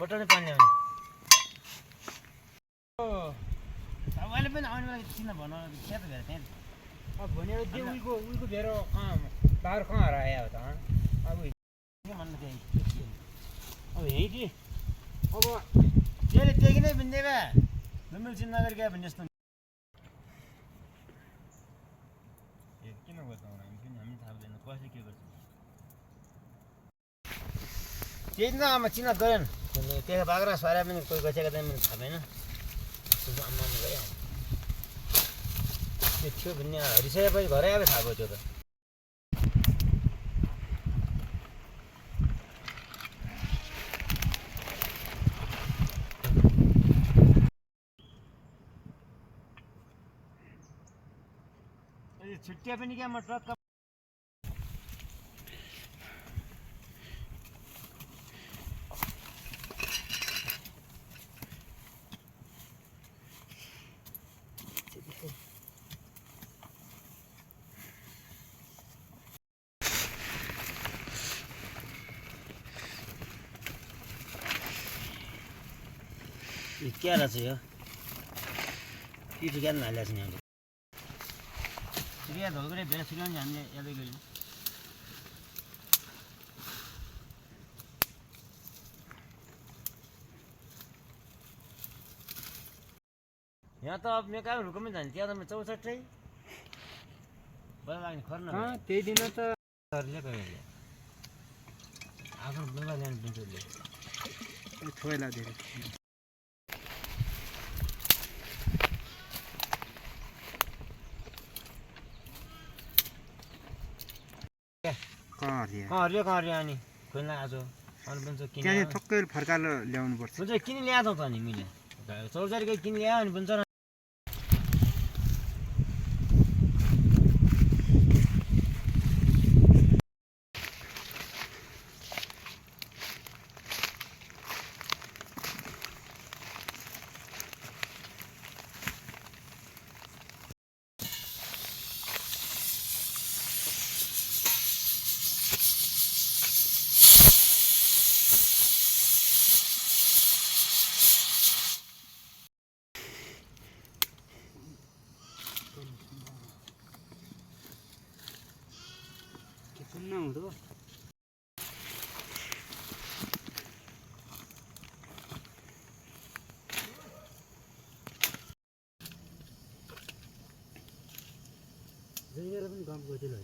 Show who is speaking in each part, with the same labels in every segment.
Speaker 1: बटाउने पानी आउने सबैले पनि आउने बेला किन भन क्या त भेर त्यहाँ अब भनेर त्यो उहीको भेर कहाँ बाह्र कहाँ हरायो त अब के भन्नु त्यही अब यही कि अब त्यसले टेकी नै बिन्दे बा नमिल चिन्ह नगरी गयो भने जस्तो किन बताउनु हामी पनि हामी थाहा हुँदैन कसले के गर्छ त्यही न आमा चिना गरेन त्यहाँ बाख्रा सरा पनि कोही गसेको चाहिँ थाहा भएन आमा गयो त्यो थियो भन्ने हरिसकेपछि घरै आए थाहा भयो त्यो त छुट्टिया पनि क्या म ट्रक क्या रहेछ यो पिठो क्या हालेको छ नि हामीले सिरिया धोकेर भेर सिकाउने हामीले यादै गऱ्यौँ यहाँ त अब मेकामा हुर्कमै जाने त्यहाँ त 64 बल्ल लाग्ने खर्न त्यही दिन त आफ्नो बेला ल्याउने पिन्छले थोइला धेरै कहाँ अनि खोल्न आज अरू पनि किन ठक्कै फर्काएर ल्याउनु पर्छ हुन्छ किन ल्याएको त नि मैले 40 किन ल्यायो भने पनि हुँदो जहिले पनि काम गर्दिल है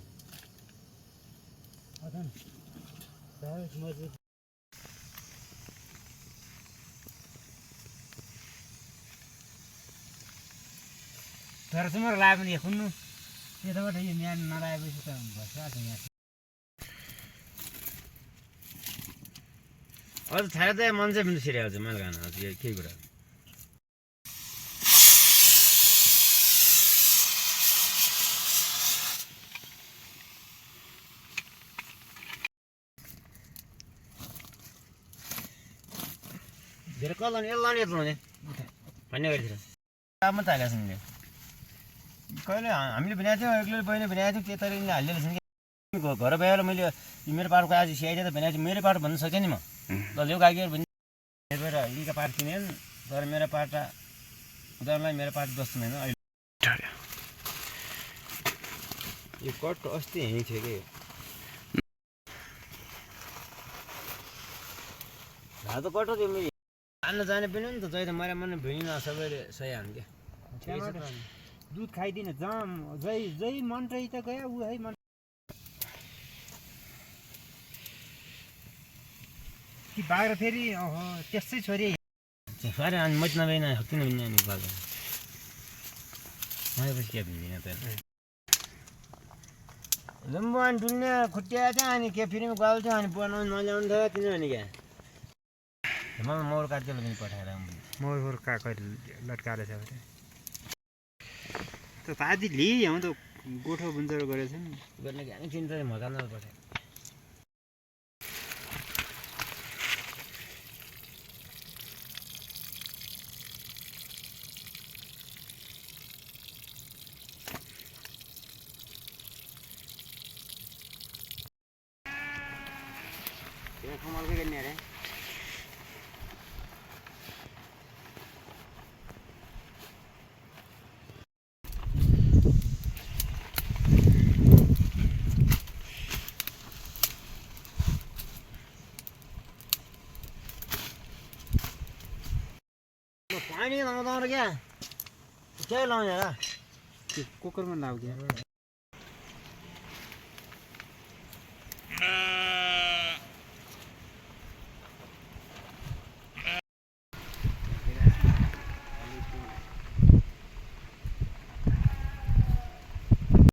Speaker 1: अथन सायद मजबुत तरसम्म लाग्यो भने खुन्नु यताबाट यो म्यान नलाएपछि त भइसक्यो यहाँ अझ थाहा त मान्छे पनि छिरेको छ मैले खान अझ केही कुरा धेरै कल यत्रो हुने भन्ने गरिदिएर काम थालेको छ नि कहिले हामीले भनेको थियौँ एक्लै बहिनी भनेको थियौँ त्यो तरिकाले हालिदिएको छ नि घर भएर मैले मेरो पाटको आज सिआइदिए त भनेको मेरो पाट भन्न सकेँ नि म ल ल्याउ गागेर भने यिनका पाट किनेन तर मेरो पाटा उनीहरूलाई मेरो पाट जस्तो होइन अहिले यो कट अस्ति हिँडेको थियो कि घाँ त कट थियो मेरो हाल्न जाने पनि नि त जहिले मलाई मन भिडिन सबैले सही हाल्नु क्या दुध खाइदिन जाम जै मन्ट्रै त गयो ऊ है कि बाग्र फेरि त्यस्तै छोरी साह्रै अनि मच नभएन किन भिन्न अनि बाग्र नआएपछि के भिन्दिनँ त लम्बु अनि डुल्ने खुट्टिया थियो अनि के फेरि गल थियो अनि बनाउनु नल्याउनु थियो किनभने क्या मलाई मौर काटेर पनि पठाएर मौर कहिले लट्काएर छ भने त आदि लिएँ त गोठो बुन्जर गरेछ नि गर्ने ज्ञान चिन्ता मजाले पठाए कमाल के करने अरे पानी लाउँदा क्या के लाउने र
Speaker 2: कुकरमा लाऊ क्या